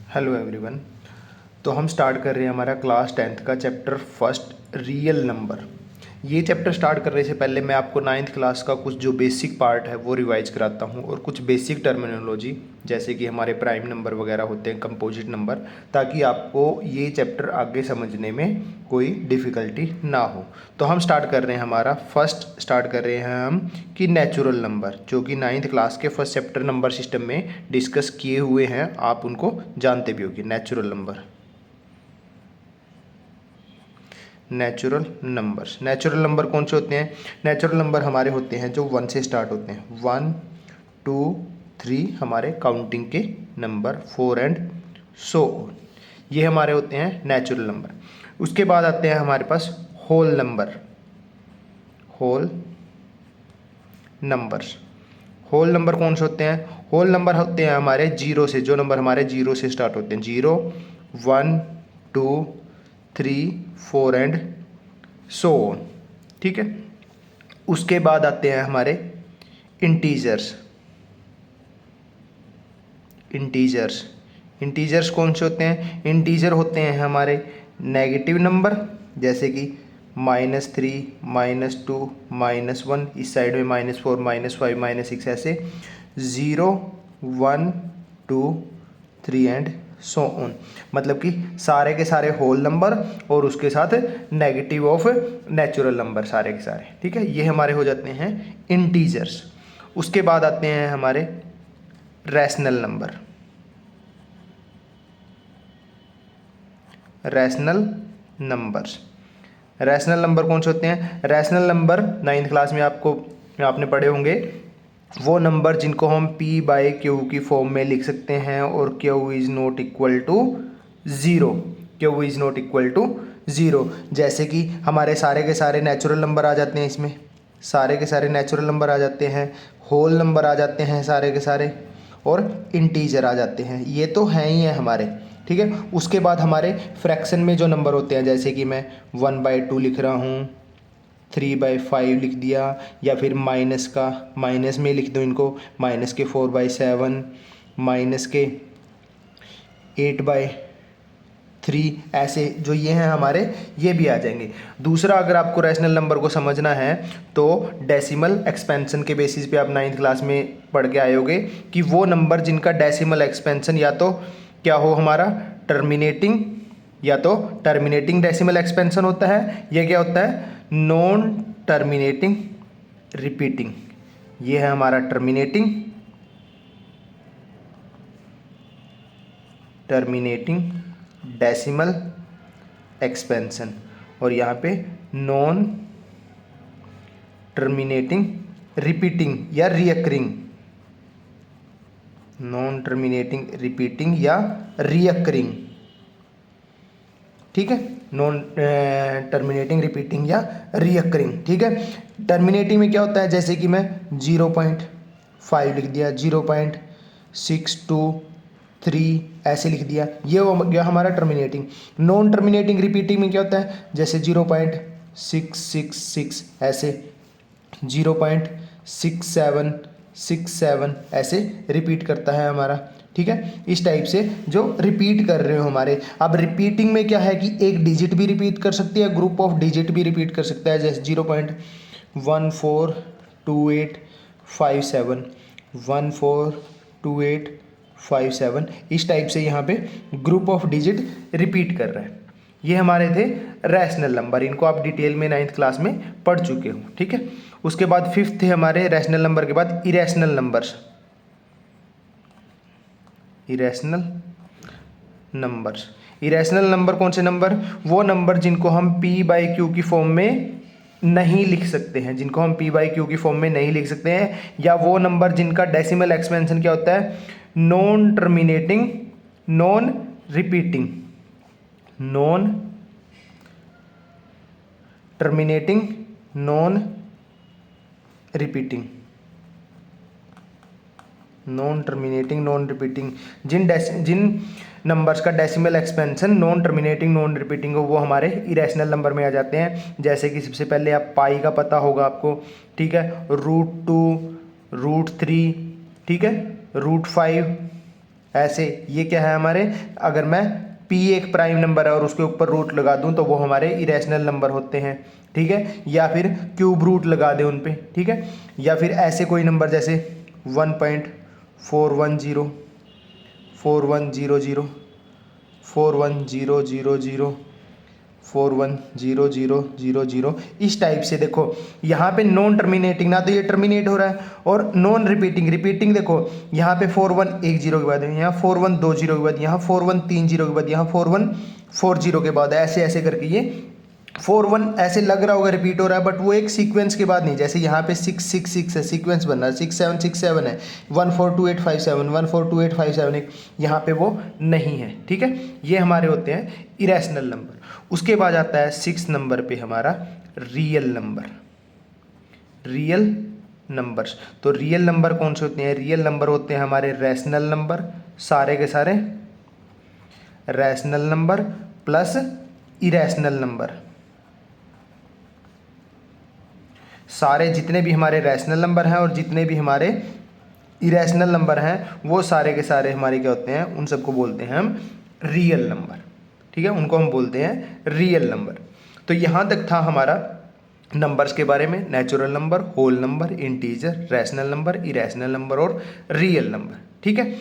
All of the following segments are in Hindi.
Hello everyone. तो हम स्टार्ट कर रहे हैं हमारा क्लास 10th का चैप्टर फर्स्ट रियल नंबर। ये चैप्टर स्टार्ट करने से पहले मैं आपको 9th क्लास का कुछ जो बेसिक पार्ट है वो रिवाइज कराता हूँ और कुछ बेसिक टर्मिनोलॉजी जैसे कि हमारे प्राइम नंबर वगैरह होते हैं, कंपोजिट नंबर, ताकि आपको ये चैप्टर आगे समझने में कोई डिफ़िकल्टी ना हो। तो हम स्टार्ट कर रहे हैं स्टार्ट कर रहे हैं हम कि नेचुरल नंबर, जो कि 9th क्लास के फर्स्ट चैप्टर नंबर सिस्टम में डिस्कस किए हुए हैं, आप उनको जानते भी होंगे। नेचुरल नंबर कौन से होते हैं? नेचुरल नंबर हमारे होते हैं जो 1 से स्टार्ट होते हैं। 1 2 3 हमारे काउंटिंग के नंबर, 4 एंड सो ऑन, ये हमारे होते हैं नेचुरल नंबर। उसके बाद आते हैं हमारे पास होल नंबर्स। होल नंबर कौन से होते हैं? होल नंबर होते हैं हमारे जीरो से, जो नंबर हमारे जीरो से स्टार्ट होते हैं। 0 1 2 3 4 एंड सो ऑन, ठीक है। उसके बाद आते हैं हमारे इंटीजर्स। इंटीजर्स कौन से होते हैं? इंटीजर होते हैं हमारे नेगेटिव नंबर, जैसे कि -3 -2 -1, इस साइड में -4 -5 -6, ऐसे 0 1 2 3 एंड सो ऑन। मतलब कि सारे के सारे होल नंबर और उसके साथ नेगेटिव ऑफ नेचुरल नंबर, सारे के सारे, ठीक है। ये हमारे हो जाते हैं इंटीजर्स। उसके बाद आते हैं हमारे रैशनल नंबर। रैशनल नंबर कौन से होते हैं? रैशनल नंबर 9th क्लास में आपने पढ़े होंगे। वो नंबर जिनको हम p/q की फॉर्म में लिख सकते हैं और q is not equal to zero. जैसे कि हमारे सारे के सारे नेचुरल नंबर आ जाते हैं, इसमें सारे के सारे नेचुरल नंबर आ जाते हैं, होल नंबर आ जाते हैं सारे के सारे, और इंटीजर आ जाते हैं। ये तो हैं ही हैं हमारे, ठीक है। उसके बाद हमारे फ्रैक्शन में जो नंबर होते हैं, जैसे कि मैं 1/2 लिख रहा हूँ, 3/5 लिख दिया, या फिर माइनस में लिख दो इनको, माइनस के 4/7, माइनस के 8/3, ऐसे जो ये हैं हमारे, ये भी आ जाएंगे। दूसरा, अगर आपको रैशनल नंबर को समझना है तो डेसिमल एक्सपेंशन के बेसिस पे आप 9th क्लास में पढ़ के आए होगे कि वो नंबर जिनका डेसिमल एक्सपेंशन या तो क्या हो हमारा टर्मिनेटिंग, या तो टर्मिनेटिंग डेसिमल एक्सपेंशन होता है, या क्या होता है नॉन टर्मिनेटिंग रिपीटिंग। ये है हमारा टर्मिनेटिंग डेसिमल एक्सपेंशन, और यहाँ पे नॉन टर्मिनेटिंग रिपीटिंग या रियकरिंग, ठीक है। नॉन टर्मिनेटिंग रिपीटिंग या रियकरिंग, ठीक है। टर्मिनेटिंग में क्या होता है? जैसे कि मैं 0.5 लिख दिया, 0.623 ऐसे लिख दिया, ये हो गया हमारा टर्मिनेटिंग। नॉन टर्मिनेटिंग रिपीटिंग में क्या होता है? जैसे 0.666 ऐसे, 0.6767 ऐसे रिपीट करता है हमारा, ठीक है। इस टाइप से जो रिपीट कर रहे हो हमारे। अब रिपीटिंग में क्या है कि एक डिजिट भी रिपीट कर सकती है, ग्रुप ऑफ डिजिट भी रिपीट कर सकता है, जैसे 0.142857, 142857, इस टाइप से यहाँ पे ग्रुप ऑफ डिजिट रिपीट कर रहे हैं। ये हमारे थे रैशनल नंबर, इनको आप डिटेल में 9th क्लास में पढ़ चुके हो, ठीक है। उसके बाद 5th थे हमारे रैशनल नंबर के बाद इरेशनल नंबर्स। इरेशनल नंबर कौन से नंबर? वो नंबर जिनको हम p/q की फॉर्म में नहीं लिख सकते हैं, या वो नंबर जिनका डेसिमल एक्सपेंशन क्या होता है? Non terminating non repeating. जिन नंबर्स का decimal expansion non terminating non repeating हो, वो हमारे इरेशनल नंबर में आ जाते हैं। जैसे कि सबसे पहले आप पाई का पता होगा आपको, ठीक है, √2, √3, ठीक है, √5, ऐसे ये क्या है हमारे, अगर मैं p एक प्राइम नंबर है और उसके ऊपर रूट लगा दूं तो वो हमारे इरेशनल नंबर होते हैं, ठीक है। या फिर क्यूब रूट लगा दें उन पे, ठीक है। या फिर ऐसे कोई नंबर जैसे 1.410410 4100 410000 410000, इस टाइप से। देखो यहाँ पे नॉन टर्मिनेटिंग, ना तो ये टर्मिनेट हो रहा है, और नॉन रिपीटिंग, रिपीटिंग देखो यहाँ पे 4110 के बाद है, यहाँ 4120 के बाद, यहाँ 4130 के बाद, यहाँ 4140 के बाद, ऐसे ऐसे करके ये 41 ऐसे लग रहा होगा रिपीट हो रहा है, बट वो एक सीक्वेंस के बाद नहीं। जैसे यहाँ पे 666 है, सीक्वेंस बन रहा है, 6767 है, 142857 142857 एक, यहाँ पे वो नहीं है, ठीक है। ये हमारे होते हैं इरेशनल नंबर। उसके बाद आता है 6 नंबर पे हमारा रियल नंबर, रियल नंबर्स। तो रियल नंबर कौन से होते हैं, रियल नंबर होते हैं हमारे रैशनल नंबर, सारे के सारे rational number plus irrational number. सारे जितने भी हमारे रैशनल नंबर हैं और जितने भी हमारे इरेशनल नंबर हैं वो सारे के सारे हमारे क्या होते हैं, उन सबको बोलते हैं हम रियल नंबर, ठीक है। उनको हम बोलते हैं रियल नंबर। तो यहाँ तक था हमारा नंबर्स के बारे में, natural number, whole number, integer, rational number, irrational number और रियल नंबर, ठीक है।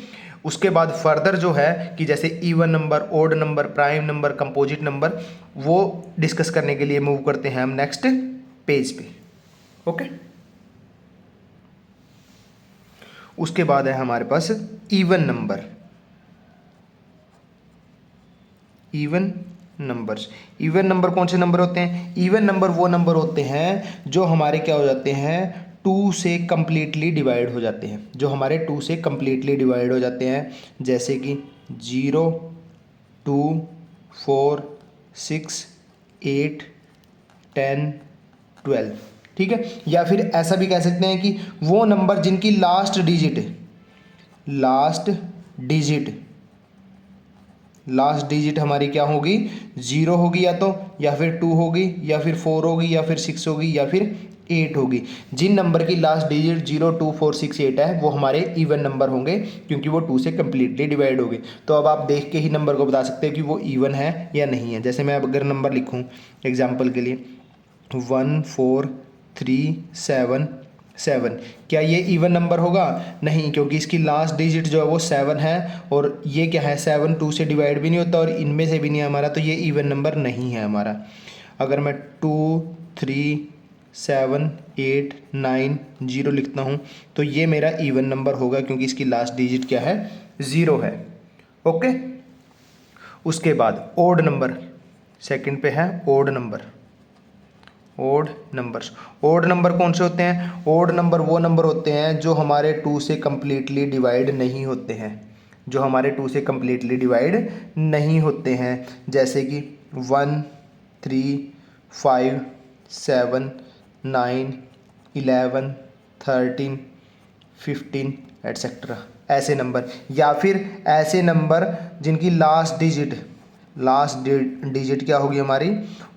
उसके बाद फर्दर जो है कि जैसे even number, odd number, prime number, composite number, वो डिस्कस करने के लिए मूव करते हैं हम नेक्स्ट पेज पे, ओके। उसके बाद है हमारे पास even number, even numbers. Even number कौन से नंबर होते हैं, इवन नंबर वो नंबर होते हैं जो हमारे क्या हो जाते हैं, 2 से कंप्लीटली डिवाइड हो जाते हैं, जो हमारे 2 से कंप्लीटली डिवाइड हो जाते हैं। जैसे कि 0 2 4 6 8 10 12, ठीक है। या फिर ऐसा भी कह सकते हैं कि वो नंबर जिनकी last digit, last digit last digit हमारी क्या होगी, 0 होगी या फिर 2 होगी या फिर 4 होगी या फिर 6 होगी या फिर 8 होगी। जिन नंबर की लास्ट डिजिट 0 2 4 6 8 है वो हमारे इवन नंबर होंगे, क्योंकि वो 2 से कंप्लीटली डिवाइड होगी। तो अब आप देख के ही नंबर को बता सकते हैं कि वो इवन है या नहीं है। जैसे मैं अब अगर नंबर लिखूँ एग्जाम्पल के लिए 1437, क्या ये इवन नंबर होगा, नहीं, क्योंकि इसकी लास्ट डिजिट जो है वो 7 है, और ये क्या है 7 2 से डिवाइड भी नहीं होता और इनमें से भी नहीं है हमारा, तो ये इवन नंबर नहीं है हमारा। अगर मैं 2 3 7 8 9 0 लिखता हूँ तो ये मेरा इवन नंबर होगा, क्योंकि इसकी लास्ट डिजिट क्या है, 0 है, ओके। उसके बाद ओड नंबर, सेकंड पे है odd number, odd numbers. Odd number कौन से होते हैं, ओड नंबर वो नंबर होते हैं जो हमारे 2 से कंप्लीटली डिवाइड नहीं होते हैं, जो हमारे 2 से कंप्लीटली डिवाइड नहीं होते हैं। जैसे कि 1 3 5 7 9 11 13 15 एट्सेट्रा, ऐसे नंबर। या फिर ऐसे नंबर जिनकी लास्ट डिजिट क्या होगी हमारी,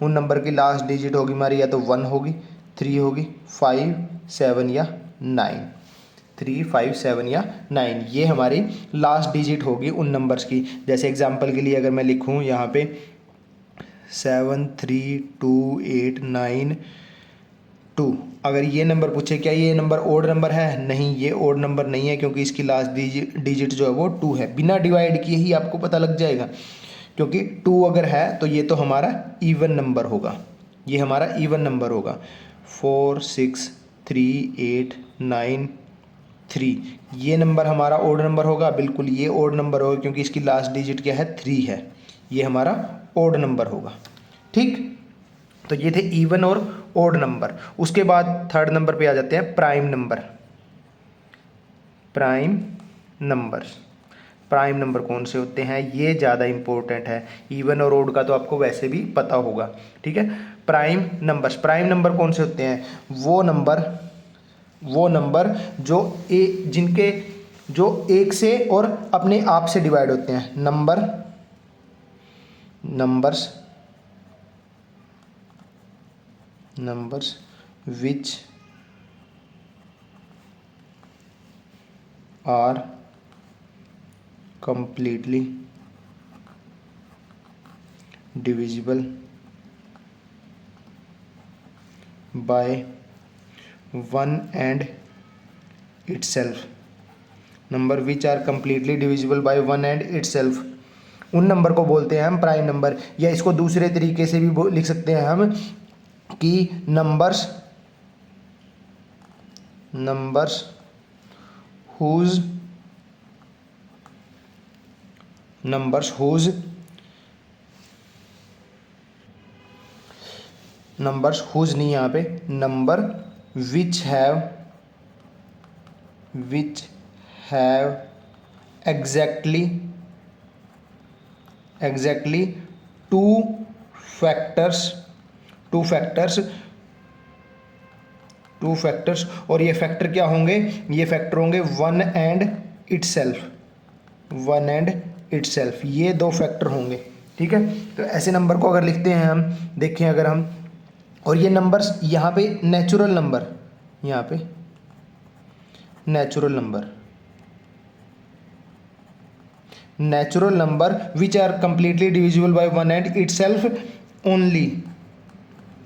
उन नंबर की लास्ट डिजिट होगी हमारी या तो 1 होगी, 3 होगी, 5 7 या 9, 3 5 7 या 9, ये हमारी लास्ट डिजिट होगी उन नंबर्स की। जैसे एग्जांपल के लिए अगर मैं लिखूं यहाँ पे 7 3 2 8 9 2, अगर ये नंबर पूछे क्या ये नंबर ओड नंबर है, नहीं, ये ओड नंबर नहीं है, क्योंकि इसकी लास्ट डिजिट जो है वो 2 है। बिना डिवाइड किए ही आपको पता लग जाएगा, क्योंकि 2 अगर है तो ये तो हमारा इवन नंबर होगा, ये हमारा इवन नंबर होगा। 4 6 3 8 9 3, ये नंबर हमारा ओड नंबर होगा, बिल्कुल ये ओड नंबर होगा, क्योंकि इसकी लास्ट डिजिट क्या है, 3 है, ये हमारा ओड नंबर होगा, ठीक। तो ये थे इवन और ओड नंबर। उसके बाद थर्ड नंबर पे आ जाते हैं prime number, prime numbers. Prime number कौन से होते हैं, ये ज़्यादा इंपॉर्टेंट है, इवन और ओड का तो आपको वैसे भी पता होगा, ठीक है। प्राइम नंबर्स, प्राइम नंबर कौन से होते हैं, वो नंबर जो जिनके जो एक से और अपने आप से डिवाइड होते हैं, numbers which are completely divisible by one and itself. Number which are completely divisible by one and itself, उन नंबर को बोलते हैं हम प्राइम नंबर। या इसको दूसरे तरीके से भी लिख सकते हैं हम कि नंबर्स हुज नहीं, यहाँ पे number which have exactly two factors और ये फैक्टर क्या होंगे, ये फैक्टर होंगे वन एंड इटसेल्फ, ये दो फैक्टर होंगे। ठीक है, तो ऐसे नंबर को अगर लिखते हैं हम, देखें अगर हम, और ये नंबर्स यहाँ पे natural number which are completely divisible by one and itself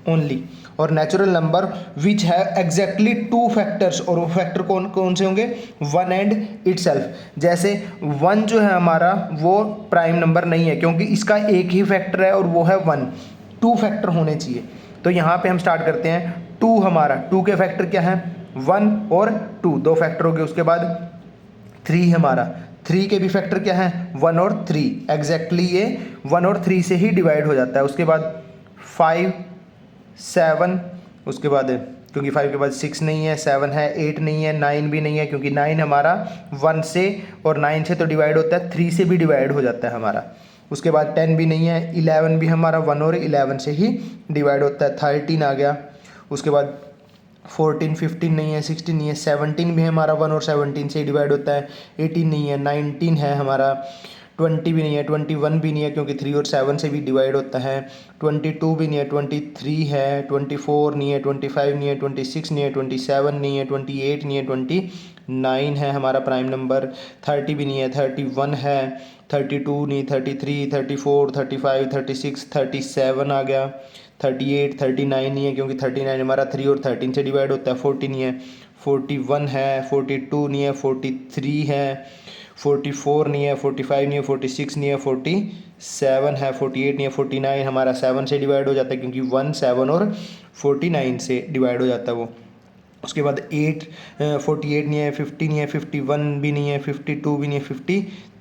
only, और natural number which have exactly two factors, और वो फैक्टर कौन से होंगे, वन एंड इटसेल्फ। जैसे वन जो है हमारा वो प्राइम नंबर नहीं है क्योंकि इसका एक ही फैक्टर है और वो है वन, टू फैक्टर होने चाहिए। तो यहाँ पे हम स्टार्ट करते हैं, टू हमारा, टू के फैक्टर क्या है, वन और टू, दो फैक्टर हो गए। उसके बाद थ्री हमारा, थ्री के भी फैक्टर क्या है, वन और थ्री, एग्जैक्टली ये वन और थ्री से ही डिवाइड हो जाता है। उसके बाद फाइव, सेवन, उसके बाद क्योंकि फाइव के बाद सिक्स नहीं है, सेवन है, एट नहीं है, नाइन भी नहीं है क्योंकि नाइन हमारा वन से और नाइन से तो डिवाइड होता है, थ्री से भी डिवाइड हो जाता है हमारा। उसके बाद टेन भी नहीं है, इलेवन भी हमारा वन और इलेवन से ही डिवाइड होता है, थर्टीन आ गया। उसके बाद फोर्टीन, फिफ्टीन नहीं है, सिक्सटीन नहीं है, सेवनटीन भी हमारा वन और सेवनटीन से ही डिवाइड होता है, एटीन नहीं है, नाइनटीन है हमारा, ट्वेंटी भी नहीं है, ट्वेंटी वन भी नहीं है क्योंकि थ्री और सेवन से भी डिवाइड होता है, ट्वेंटी टू भी नहीं है, ट्वेंटी थ्री है, ट्वेंटी फोर नहीं है, ट्वेंटी फाइव नहीं है, ट्वेंटी सिक्स नहीं है, ट्वेंटी सेवन नहीं है, ट्वेंटी एट नहीं है, ट्वेंटी नाइन है हमारा प्राइम नंबर, थर्टी भी नहीं है, थर्टी वन है, थर्टी टू नहीं, thirty three, thirty four, thirty five, thirty six, thirty seven आ गया, थर्टी एट, थर्टी नाइन नहीं है क्योंकि थर्टी नाइन हमारा थ्री और थर्टीन से डिवाइड होता है, फोर्टी नहीं है, फोर्टी वन है, फोर्टी टू नहीं है, फोर्टी थ्री है, फोर्टी फोर नहीं है, फोर्टी फाइव नहीं है, फोर्टी सिक्स नहीं है, फोर्टी सेवन है, फोर्टी एट नहीं है, फोर्टी नाइन हमारा सेवन से डिवाइड हो जाता है क्योंकि वन, सेवन और फोर्टी नाइन से डिवाइड हो जाता है वो। उसके बाद एट, फोर्टी एट नहीं है, फिफ्टी नहीं है, फिफ्टी वन भी नहीं है, फिफ्टी टू भी नहीं है, फिफ्टी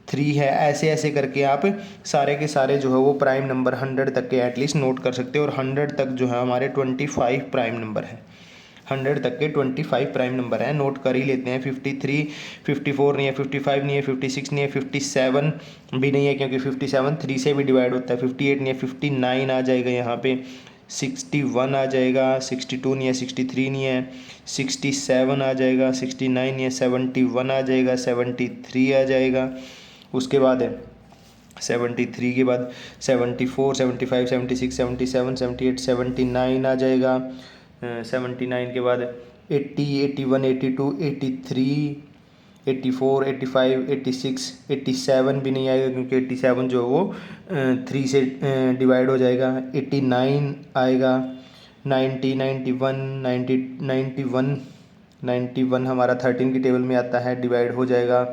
थ्री है। ऐसे ऐसे करके आप सारे के सारे जो है वो प्राइम नंबर हंड्रेड तक के एटलीस्ट नोट कर सकते हो, और हंड्रेड तक जो है हमारे 25 प्राइम नंबर है, हंड्रेड तक के 25 प्राइम नंबर हैं, नोट कर ही लेते हैं। 53, 54 नहीं है, 55 नहीं है, 56 नहीं है, 57 भी नहीं है क्योंकि 57 थ्री से भी डिवाइड होता है, 58 नहीं है, 59 आ जाएगा यहाँ पे, 61 आ जाएगा, 62 नहीं है, 63 नहीं है, 67 आ जाएगा, 69 नहीं है, 71 आ जाएगा, 73 आ जाएगा। उसके बाद है 73 के बाद 74, 75, 76, 77, 78, 79 आ जाएगा, 79 के बाद 80, 81, 82, 83, 84, 85, 86, 87 भी नहीं आएगा क्योंकि 87 जो है वो थ्री से डिवाइड हो जाएगा, 89 आएगा, 90, 91, 90, 91, 91 हमारा 13 की टेबल में आता है, डिवाइड हो जाएगा,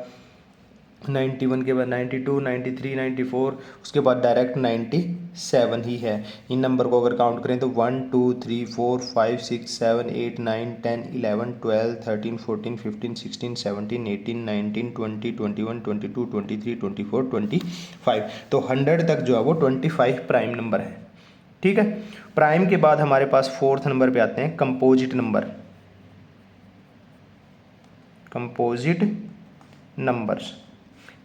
91 के बाद 92, 93, 94, उसके बाद डायरेक्ट 97 ही है। इन नंबर को अगर काउंट करें तो 1, 2, 3, 4, 5, 6, 7, 8, 9, 10, 11, 12, 13, 14, 15, 16, 17, 18, 19, 20, 21, 22, 23, 24, 25। तो 100 तक जो है वो 25 प्राइम नंबर है। ठीक है, प्राइम के बाद हमारे पास फोर्थ नंबर पे आते हैं composite number. Composite numbers,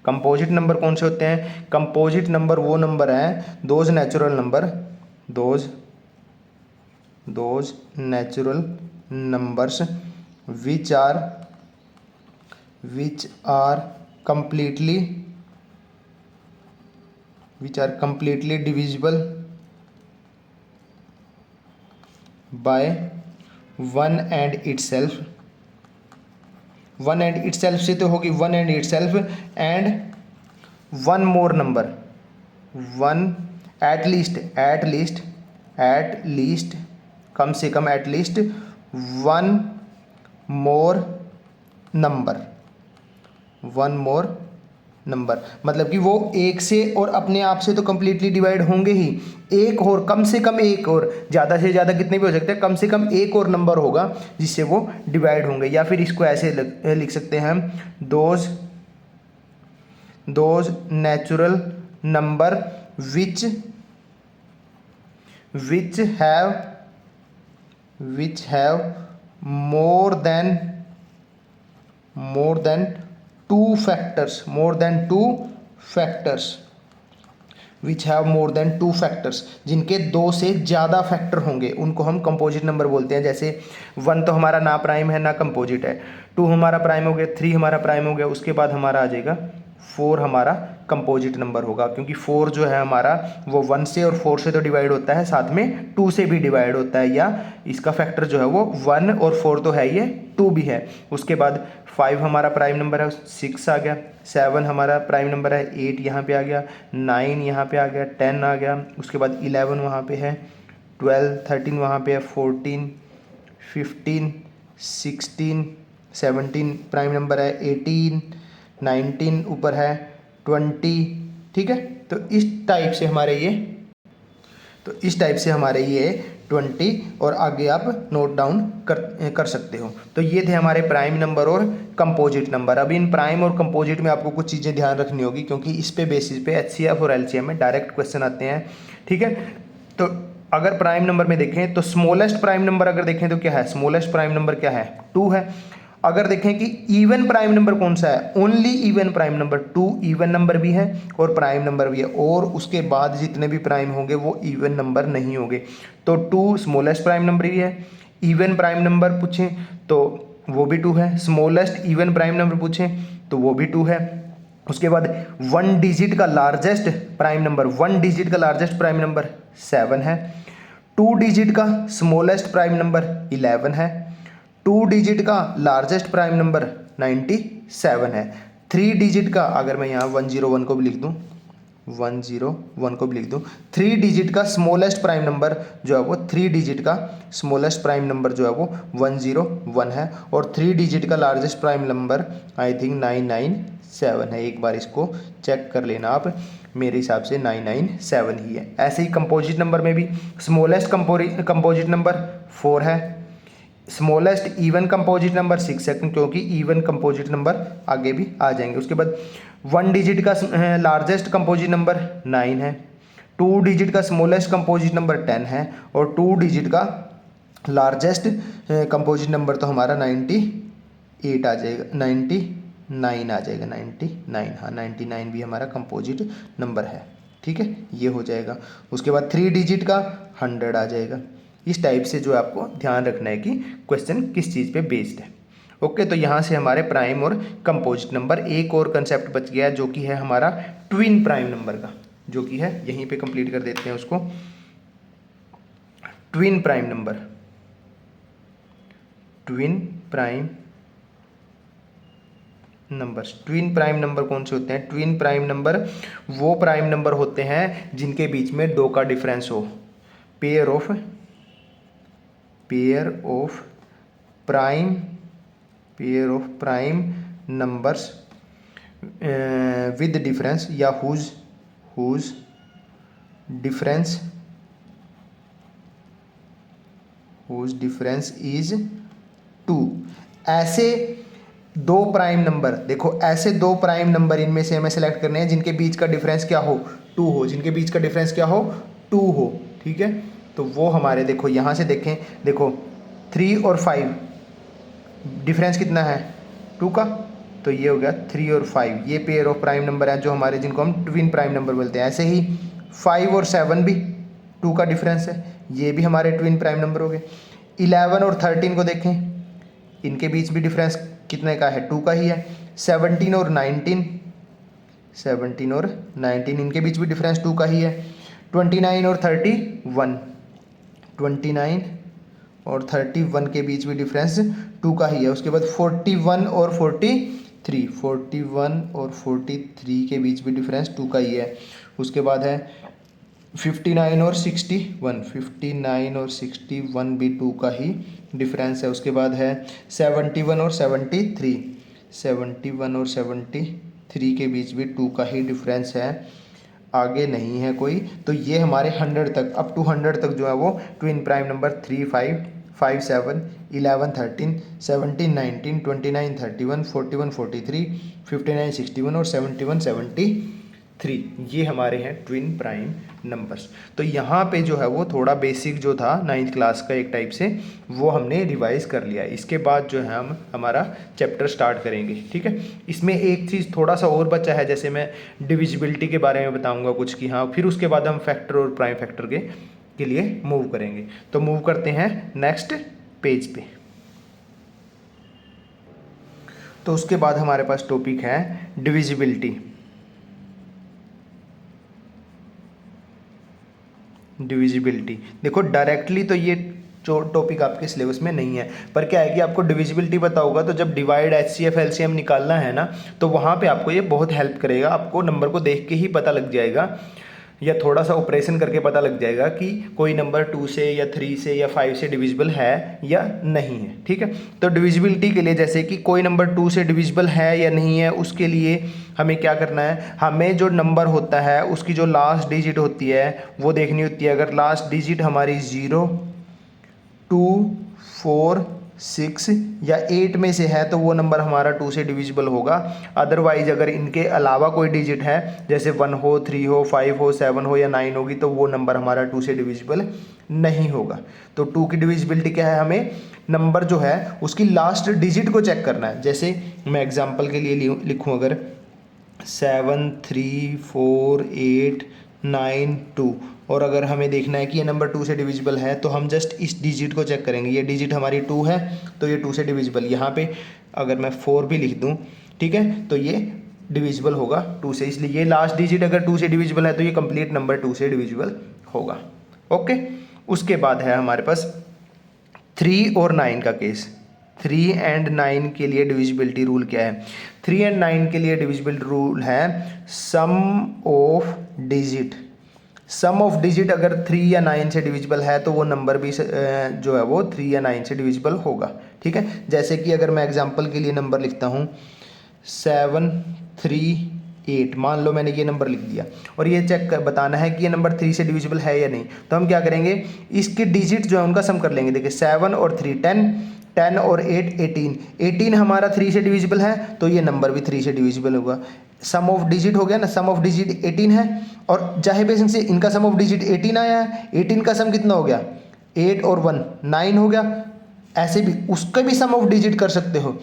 composite number कौन से होते हैं? कंपोजिट नंबर वो नंबर हैं, those natural number, those natural numbers which are completely divisible by one and itself. One and itself से तो होगी one and itself, and one more number, one at least कम से कम at least one more number, one more number मतलब कि वो एक से और अपने आप से तो कंप्लीटली डिवाइड होंगे ही, एक और कम से कम एक और, ज़्यादा से ज़्यादा कितने भी हो सकते हैं, कम से कम एक और नंबर होगा जिससे वो डिवाइड होंगे। या फिर इसको ऐसे लिख सकते हैं हम, those natural number which have more than two factors, which have more than two factors, जिनके दो से ज़्यादा फैक्टर होंगे उनको हम कंपोजिट नंबर बोलते हैं। जैसे 1 तो हमारा ना प्राइम है ना कंपोजिट है, 2 हमारा प्राइम हो गया, 3 हमारा प्राइम हो गया, उसके बाद हमारा आ जाएगा 4 हमारा कंपोजिट नंबर होगा, क्योंकि 4 जो है हमारा वो 1 से और 4 से तो डिवाइड होता है, साथ में 2 से भी डिवाइड होता है, या इसका फैक्टर जो है वो 1 और 4 तो है ही है, 2 भी है। उसके बाद 5 हमारा प्राइम नंबर है, 6 आ गया, 7 हमारा प्राइम नंबर है, 8 यहाँ पे आ गया, 9 यहाँ पे आ गया, 10 आ गया, उसके बाद 11 वहाँ पे है, 12 13 वहाँ पे है, 14 15 16 17 प्राइम नंबर है, 18 19 ऊपर है, 20, ठीक है। तो इस टाइप से हमारे ये 20 और आगे आप नोट डाउन कर सकते हो। तो ये थे हमारे प्राइम नंबर और कंपोजिट नंबर। अब इन प्राइम और कंपोजिट में आपको कुछ चीज़ें ध्यान रखनी होगी, क्योंकि इस पे बेसिस पे HCF और LCM में डायरेक्ट क्वेश्चन आते हैं, ठीक है। तो अगर प्राइम नंबर में देखें तो स्मॉलेस्ट प्राइम नंबर अगर देखें तो क्या है, स्मॉलेस्ट प्राइम नंबर क्या है, 2 है। अगर देखें कि इवन प्राइम नंबर कौन सा है, only even prime number, 2 even number भी है और प्राइम नंबर भी है, और उसके बाद जितने भी प्राइम होंगे वो इवन नंबर नहीं होंगे। तो 2 स्मॉलेस्ट प्राइम नंबर भी है, इवन प्राइम नंबर पूछें तो वो भी 2 है, स्मॉलेस्ट इवन प्राइम नंबर पूछें तो वो भी 2 है। उसके बाद 1 डिजिट का लार्जेस्ट प्राइम नंबर, 1 डिजिट का लार्जेस्ट प्राइम नंबर 7 है, 2 डिजिट का स्मॉलेस्ट प्राइम नंबर 11 है, 2 डिजिट का लार्जेस्ट प्राइम नंबर 97 है, 3 डिजिट का अगर मैं यहाँ 101 को भी लिख दूँ, 101 को भी लिख दूँ, 3 डिजिट का स्मॉलेस्ट प्राइम नंबर जो है वो 3 डिजिट का स्मॉलेस्ट प्राइम नंबर जो है वो 101 है, और 3 डिजिट का largest prime number I think 997 है। एक बार इसको चेक कर लेना आप, मेरे हिसाब से 997 ही है। ऐसे ही कंपोजिट नंबर में भी स्मॉलेस्ट कंपोजिट नंबर 4 है, स्मॉलेस्ट इवन कंपोजिट नंबर 6 है, क्योंकि इवन कंपोजिट नंबर आगे भी आ जाएंगे। उसके बाद 1 डिजिट का लार्जेस्ट कंपोजिट नंबर 9 है, 2 डिजिट का स्मॉलेस्ट कंपोजिट नंबर 10 है, और 2 डिजिट का लार्जेस्ट कंपोजिट नंबर तो हमारा 98 आ जाएगा, 99 आ जाएगा, 99, हाँ 99 भी हमारा कंपोजिट नंबर है, ठीक है, ये हो जाएगा। उसके बाद 3 डिजिट का 100 आ जाएगा। इस टाइप से जो आपको ध्यान रखना है कि क्वेश्चन किस चीज़ पे बेस्ड है। ओके, तो यहाँ से हमारे प्राइम और कंपोजिट नंबर, एक और कंसेप्ट बच गया जो कि है हमारा ट्विन प्राइम नंबर का, जो कि है यहीं पे कंप्लीट कर देते हैं उसको। Twin prime number, twin prime numbers, twin prime number कौन से होते हैं? ट्विन प्राइम नंबर वो प्राइम नंबर होते हैं जिनके बीच में 2 का डिफरेंस हो। Pair of prime numbers with difference, या हुज डिफरेंस इज 2। ऐसे 2 प्राइम नंबर, देखो ऐसे 2 प्राइम नंबर इनमें से हमें सेलेक्ट करने हैं जिनके बीच का डिफरेंस क्या हो, 2 हो, जिनके बीच का डिफरेंस क्या हो, 2 हो, ठीक है। तो वो हमारे, देखो यहाँ से देखें, देखो 3 और 5 डिफरेंस कितना है, 2 का, तो ये हो गया 3 और 5, ये पेयर ऑफ प्राइम नंबर है जो हमारे, जिनको हम ट्विन प्राइम नंबर बोलते हैं। ऐसे ही 5 और 7 भी 2 का डिफरेंस है, ये भी हमारे ट्विन प्राइम नंबर हो गए। 11 और 13 को देखें, इनके बीच भी डिफरेंस कितने का है, 2 का ही है। 17 और 19 इनके बीच भी डिफरेंस 2 का ही है। 29 और 31 के बीच भी डिफरेंस 2 का ही है। उसके बाद 41 और 43 3, 41 और 43 के बीच भी डिफरेंस 2 का ही है। उसके बाद है 59 और 61, 59 और 61 भी 2 का ही डिफरेंस है। उसके बाद है 71 और 73, 71 और 73 के बीच भी 2 का ही डिफरेंस है, आगे नहीं है कोई। तो ये हमारे 100 तक, अप टू 100 तक जो है वो ट्विन प्राइम नंबर 3, 5, 5, 7, 11, 13, 17, 19, 29, 31, 41, 43, 59, 61 और 71, 73, ये हमारे हैं ट्विन प्राइम नंबर्स। तो यहाँ पे जो है वो थोड़ा बेसिक जो था 9th क्लास का एक टाइप से, वो हमने रिवाइज कर लिया है। इसके बाद जो है हम हमारा चैप्टर स्टार्ट करेंगे, ठीक है। इसमें एक चीज़ थोड़ा सा और बचा है, जैसे मैं डिविजिबिलिटी के बारे में बताऊंगा कुछ कि हाँ, फिर उसके बाद हम फैक्टर और प्राइम फैक्टर के लिए मूव करेंगे। तो मूव करते हैं नेक्स्ट पेज पे। तो उसके बाद हमारे पास टॉपिक है डिविजिबिलिटी। डिविजिबिलिटी देखो, डायरेक्टली तो ये जो टॉपिक आपके सिलेबस में नहीं है, पर क्या है कि आपको डिविजिबिलिटी पता होगा, तो जब डिवाइड, HCF, LCM निकालना है ना, तो वहाँ पे आपको ये बहुत हेल्प करेगा। आपको नंबर को देख के ही पता लग जाएगा, या थोड़ा सा ऑपरेशन करके पता लग जाएगा कि कोई नंबर 2 से या 3 से या 5 से डिविजिबल है या नहीं है, ठीक है। तो डिविजिबिलिटी के लिए, जैसे कि कोई नंबर 2 से डिविजिबल है या नहीं है, उसके लिए हमें क्या करना है, हमें जो नंबर होता है उसकी जो लास्ट डिजिट होती है वो देखनी होती है। अगर लास्ट डिजिट हमारी 0, 2, 4, 6 या 8 में से है तो वो नंबर हमारा 2 से डिविजिबल होगा। अदरवाइज अगर इनके अलावा कोई डिजिट है, जैसे 1 हो, 3 हो, 5 हो, 7 हो या 9 होगी, तो वो नंबर हमारा 2 से डिविजिबल नहीं होगा। तो 2 की डिविजिबिलिटी क्या है, हमें नंबर जो है उसकी लास्ट डिजिट को चेक करना है। जैसे मैं एग्जाम्पल के लिए लिखूँ, अगर 7, 3, 4, 8, 9, 2, और अगर हमें देखना है कि ये नंबर 2 से डिविजिबल है, तो हम जस्ट इस डिजिट को चेक करेंगे। ये डिजिट हमारी 2 है तो ये 2 से डिविजिबल। यहाँ पे अगर मैं 4 भी लिख दूँ, ठीक है, तो ये डिविजिबल होगा 2 से, इसलिए ये लास्ट डिजिट अगर 2 से डिविजिबल है तो ये कंप्लीट नंबर 2 से डिविजिबल होगा। ओके, उसके बाद है हमारे पास 3 और 9 का केस। 3 एंड 9 के लिए डिविजिबिलिटी रूल क्या है? 3 एंड 9 के लिए डिविजिबिलिटी रूल है sum of digit. Sum of digit अगर 3 या 9 से डिविजिबल है तो वो नंबर भी जो है वो 3 या 9 से डिविजिबल होगा, ठीक है। जैसे कि अगर मैं एग्जांपल के लिए नंबर लिखता हूँ 7, 3, 8, मान लो मैंने ये नंबर लिख दिया, और ये चेक बताना है कि ये नंबर 3 से डिविजिबल है या नहीं, तो हम क्या करेंगे, इसके डिजिट जो है उनका सम कर लेंगे। देखिए 7 और 3 10, 10 और 8 18, 18 हमारा 3 से डिविजिबल है तो ये नंबर भी 3 से डिविजिबल होगा। सम ऑफ डिजिट हो गया ना, सम ऑफ डिजिट 18 है, और जाहिर बेसिक से इनका सम ऑफ डिजिट 18 आया है। 18 का सम कितना हो गया, 8 और 1 9 हो गया। ऐसे भी उसका भी सम ऑफ डिजिट कर सकते हो।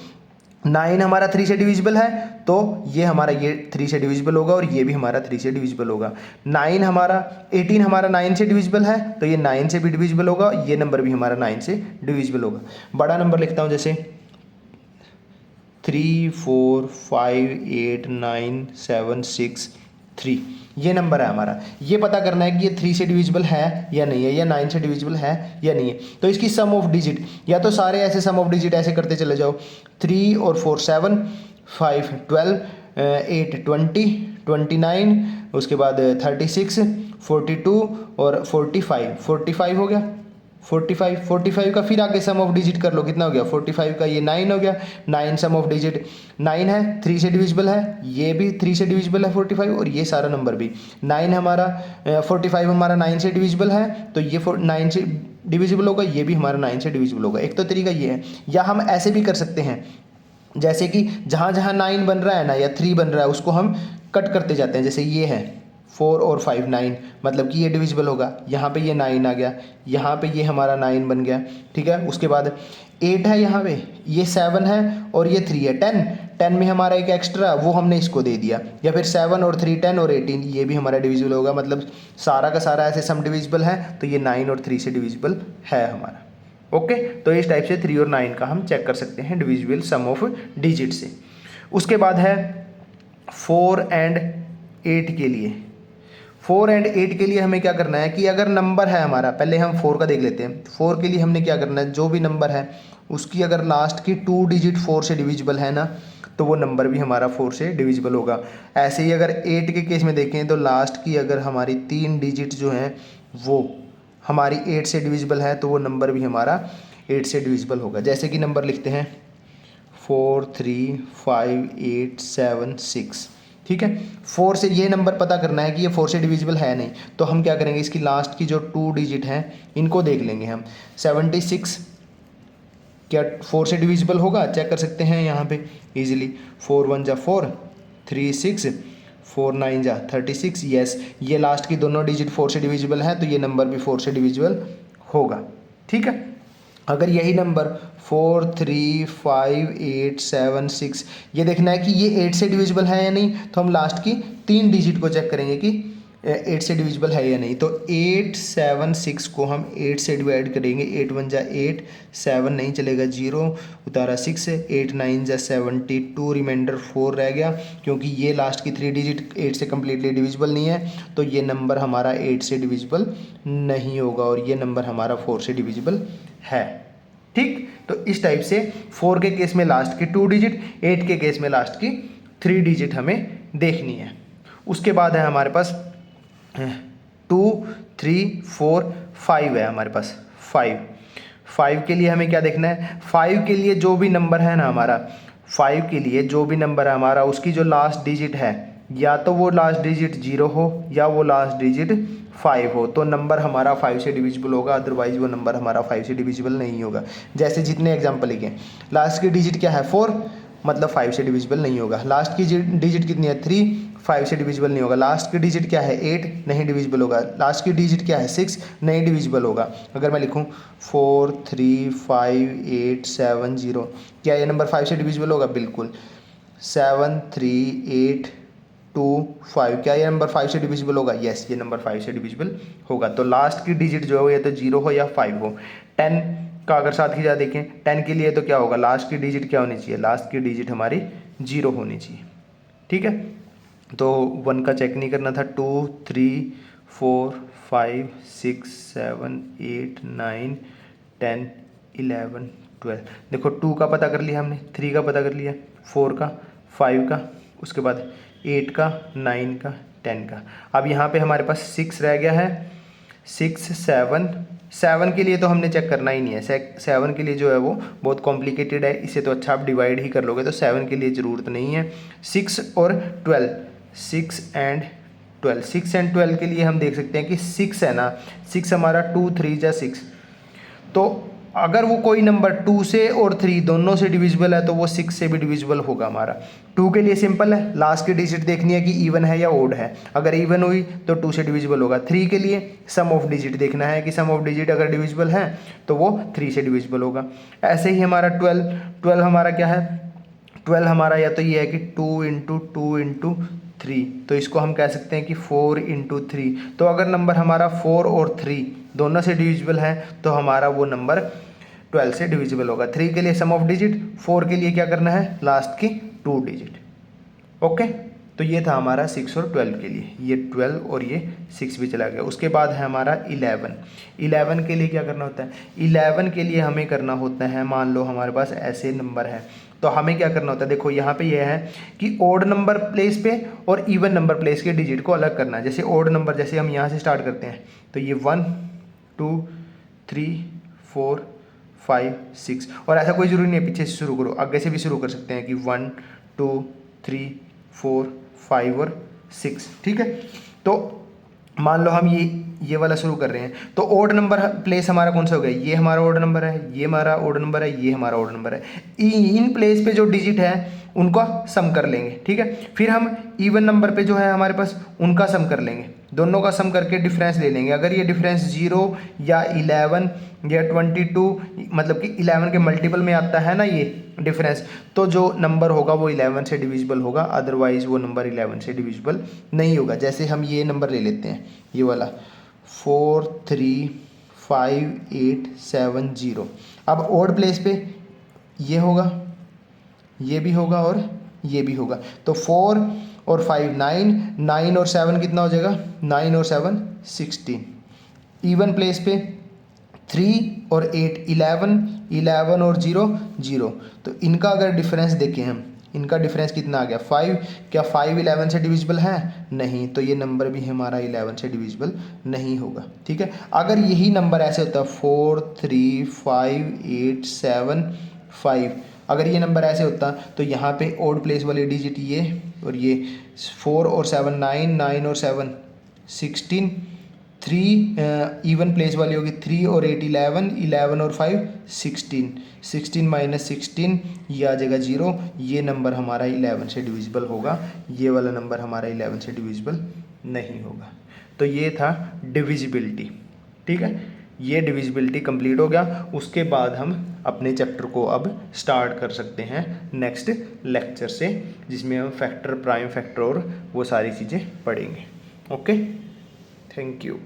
9 हमारा 3 से डिविजिबल है तो ये हमारा ये 3 से डिविजिबल होगा, और ये भी हमारा 3 से डिविजिबल होगा। 18 हमारा 9 से डिविजिबल है तो ये 9 से भी डिविजिबल होगा, ये नंबर भी हमारा 9 से डिविजिबल होगा। बड़ा नंबर लिखता हूँ, जैसे 3, 4, 5, 8, 9, 7, 6, 3, ये नंबर है हमारा। ये पता करना है कि ये 3 से डिविजिबल है या नहीं है, या 9 से डिविजिबल है या नहीं है। तो इसकी सम ऑफ डिजिट, या तो सारे ऐसे सम ऑफ डिजिट ऐसे करते चले जाओ, 3 और 4 7, 5 12, 8 20, 29, उसके बाद 36, 42 और 45 हो गया। 45 का फिर आगे सम ऑफ डिजिट कर लो, कितना हो गया, 45 का ये 9 हो गया। 9 सम ऑफ डिजिट 9 है, 3 से डिविजिबल है, ये भी 3 से डिविजिबल है 45, और ये सारा नंबर भी 9 हमारा 45 हमारा 9 से डिविजिबल है तो ये 9 से डिविजिबल होगा, ये भी हमारा 9 से डिविजिबल होगा। एक तो तरीका ये है, या हम ऐसे भी कर सकते हैं, जैसे कि जहाँ जहाँ 9 बन रहा है ना या 3 बन रहा है उसको हम कट करते जाते हैं। जैसे ये है 4 और 5 9, मतलब कि ये डिविजिबल होगा, यहाँ पे ये 9 आ गया, यहाँ पे ये हमारा 9 बन गया, ठीक है। उसके बाद 8 है, यहाँ पे ये 7 है और ये 3 है, 10 में हमारा एक एक्स्ट्रा वो हमने इसको दे दिया। या फिर 7 और 3 10 और 18, ये भी हमारा डिविजिबल होगा, मतलब सारा का सारा ऐसे सम डिविजिबल है तो ये 9 और 3 से डिविजिबल है हमारा। ओके, तो इस टाइप से 3 और 9 का हम चेक कर सकते हैं डिविजिबल सम ऑफ डिजिट से। उसके बाद है 4 एंड 8 के लिए। 4 एंड 8 के लिए हमें क्या करना है कि अगर नंबर है हमारा, पहले हम 4 का देख लेते हैं। 4 के लिए हमने क्या करना है, जो भी नंबर है उसकी अगर लास्ट की 2 डिजिट 4 से डिविजिबल है ना, तो वो नंबर भी हमारा 4 से डिविजिबल होगा। ऐसे ही अगर 8 के केस में देखें तो लास्ट की अगर हमारी 3 डिजिट जो हैं वो हमारी 8 से डिविजिबल है तो वो नंबर भी हमारा 8 से डिविजिबल होगा। जैसे कि नंबर लिखते हैं 4 3 5 8 7 6, ठीक है। 4 से ये नंबर पता करना है कि ये 4 से डिविजिबल है नहीं, तो हम क्या करेंगे, इसकी लास्ट की जो 2 डिजिट हैं इनको देख लेंगे हम। 76 क्या 4 से डिविजिबल होगा, चेक कर सकते हैं यहाँ पे इजीली। 4 1 जा 4, 3 6, 4 9 जा 36, यस ये लास्ट की दोनों डिजिट 4 से डिविजिबल है तो ये नंबर भी 4 से डिविजिबल होगा, ठीक है। अगर यही नंबर 4 3 5 8 7 6 ये देखना है कि ये 8 से डिविजिबल है या नहीं, तो हम लास्ट की 3 डिजिट को चेक करेंगे कि 8 से डिविजिबल है या नहीं। तो 8 7 6 को हम 8 से डिवाइड करेंगे, 8 1 जा 8, 7 नहीं चलेगा 0 उतारा 6, 8 9 जा 72, रिमाइंडर 4 रह गया क्योंकि ये लास्ट की 3 डिजिट 8 से कम्प्लीटली डिविजिबल नहीं है, तो ये नंबर हमारा 8 से डिविजिबल नहीं होगा और ये नंबर हमारा 4 से डिविजिबल है, ठीक। तो इस टाइप से 4 के केस में लास्ट की 2 डिजिट, 8 के केस में लास्ट की 3 डिजिट हमें देखनी है। उसके बाद है हमारे पास 2 3 4 5 है हमारे पास 5 के लिए हमें क्या देखना है, 5 के लिए जो भी नंबर है ना हमारा, 5 के लिए जो भी नंबर है हमारा उसकी जो लास्ट डिजिट है या तो वो लास्ट डिजिट 0 हो या वो लास्ट डिजिट 5 हो, तो नंबर हमारा 5 से डिविजिबल होगा, अदरवाइज वो नंबर हमारा 5 से डिविजिबल नहीं होगा। जैसे जितने एग्जांपल लिखे, लास्ट की डिजिट क्या है 4, मतलब 5 से डिविजिबल नहीं होगा। लास्ट की डिजिट कितनी है 3, 5 से डिविजिबल नहीं होगा। लास्ट की डिजिट क्या है 8, नहीं डिविजिबल होगा। लास्ट की डिजिट क्या है 6, नहीं डिविजिबल होगा। अगर मैं लिखूँ 4 3 5 8 7 0, क्या ये नंबर 5 से डिविजिबल होगा, बिल्कुल। 7 3 8 2 5, क्या ये नंबर 5 से डिविजिबल होगा, यस ये नंबर 5 से डिविजिबल होगा। तो लास्ट की डिजिट जो है या तो 0 हो या 5 हो। 10 का अगर साथ ही साथ देखें 10 के लिए तो क्या होगा, लास्ट की डिजिट क्या होनी चाहिए, लास्ट की डिजिट हमारी 0 होनी चाहिए, ठीक है। तो 1 का चेक नहीं करना था, 2 3 4 5 6 7 8 9 10 11 12, देखो 2 का पता कर लिया हमने, 3 का पता कर लिया, 4 का, 5 का, उसके बाद 8 का, 9 का, 10 का। अब यहाँ पे हमारे पास 6 रह गया है, 6 7 के लिए तो हमने चेक करना ही नहीं है। 7 के लिए जो है वो बहुत कॉम्प्लिकेटेड है, इसे तो अच्छा आप डिवाइड ही कर लोगे, तो 7 के लिए ज़रूरत नहीं है। 6 और 12, 6 एंड 12, 6 एंड 12 के लिए हम देख सकते हैं कि 6 है ना, 6 हमारा 2 3 जा 6, तो अगर वो कोई नंबर 2 से और 3 दोनों से डिविजिबल है तो वो 6 से भी डिविजिबल होगा हमारा। 2 के लिए सिंपल है, लास्ट की डिजिट देखनी है कि इवन है या ओड है, अगर इवन हुई तो 2 से डिविजिबल होगा। 3 के लिए सम ऑफ डिजिट देखना है कि सम ऑफ डिजिट अगर डिविजिबल है तो वो 3 से डिविजिबल होगा। ऐसे ही हमारा 12 हमारा क्या है, 12 हमारा या तो ये है कि 2 इंटू 2 इंटू 3, तो इसको हम कह सकते हैं कि 4 इंटू 3। तो अगर नंबर हमारा 4 और 3 दोनों से डिविजिबल है तो हमारा वो नंबर 12 से डिविजिबल होगा। 3 के लिए सम ऑफ डिजिट, 4 के लिए क्या करना है, लास्ट की 2 डिजिट, ओके। तो ये था हमारा 6 और 12 के लिए, ये 12 और ये 6 भी चला गया। उसके बाद है हमारा 11 के लिए क्या करना होता है, 11 के लिए हमें करना होता है, मान लो हमारे पास ऐसे नंबर है तो हमें क्या करना होता है, देखो यहाँ पे ये है कि ओड नंबर प्लेस पे और इवन नंबर प्लेस के डिजिट को अलग करना है। जैसे ओड नंबर, जैसे हम यहाँ से स्टार्ट करते हैं तो ये 1 2 3 4 5 6, और ऐसा कोई ज़रूरी नहीं है पीछे से शुरू करो, आगे से भी शुरू कर सकते हैं कि 1 2 3 4 5 और 6, ठीक है। तो मान लो हम ये वाला शुरू कर रहे हैं, तो ओड नंबर प्लेस हमारा कौन सा हो गया, ये हमारा ओड नंबर है, ये हमारा ओड नंबर है, ये हमारा ओड नंबर है। इन प्लेस पे जो डिजिट है उनका सम कर लेंगे, ठीक है। फिर हम इवन नंबर पे जो है हमारे पास उनका सम कर लेंगे, दोनों का सम करके डिफरेंस ले लेंगे। अगर ये डिफरेंस 0 या 11 या 22, मतलब कि 11 के मल्टीपल में आता है ना ये डिफरेंस, तो जो नंबर होगा वो 11 से डिविजिबल होगा, अदरवाइज वो नंबर 11 से डिविजिबल नहीं होगा। जैसे हम ये नंबर ले लेते हैं, ये वाला 4 3 5 8 7 0। अब ओड प्लेस पे ये होगा, ये भी होगा और ये भी होगा, तो 4 और 5 9, 9 और 7 कितना हो जाएगा, 9 और 7 16। इवन प्लेस पे 3 और 8 11, 11 और 0 0, तो इनका अगर डिफरेंस देखें हम इनका डिफरेंस कितना आ गया 5। क्या 5 11 से डिविजिबल है? नहीं, तो ये नंबर भी हमारा 11 से डिविजिबल नहीं होगा। ठीक है, अगर यही नंबर ऐसे होता 4 3 5 8 7 5, अगर ये नंबर ऐसे होता तो यहाँ पे ओड प्लेस वाले डिजिट ये और ये 4 और 7 9, 9 और 7 16, 3 इवन प्लेस वाली होगी 3 और 8 11, 11 और 5 16, 16 माइनस 16 ये आ जाएगा 0। ये नंबर हमारा 11 से डिविजिबल होगा, ये वाला नंबर हमारा 11 से डिविजिबल नहीं होगा। तो ये था डिविजिबिलिटी। ठीक है, ये डिविजिबिलिटी कंप्लीट हो गया। उसके बाद हम अपने चैप्टर को अब स्टार्ट कर सकते हैं नेक्स्ट लेक्चर से, जिसमें हम फैक्टर, प्राइम फैक्टर और वो सारी चीज़ें पढ़ेंगे। Okay, thank you.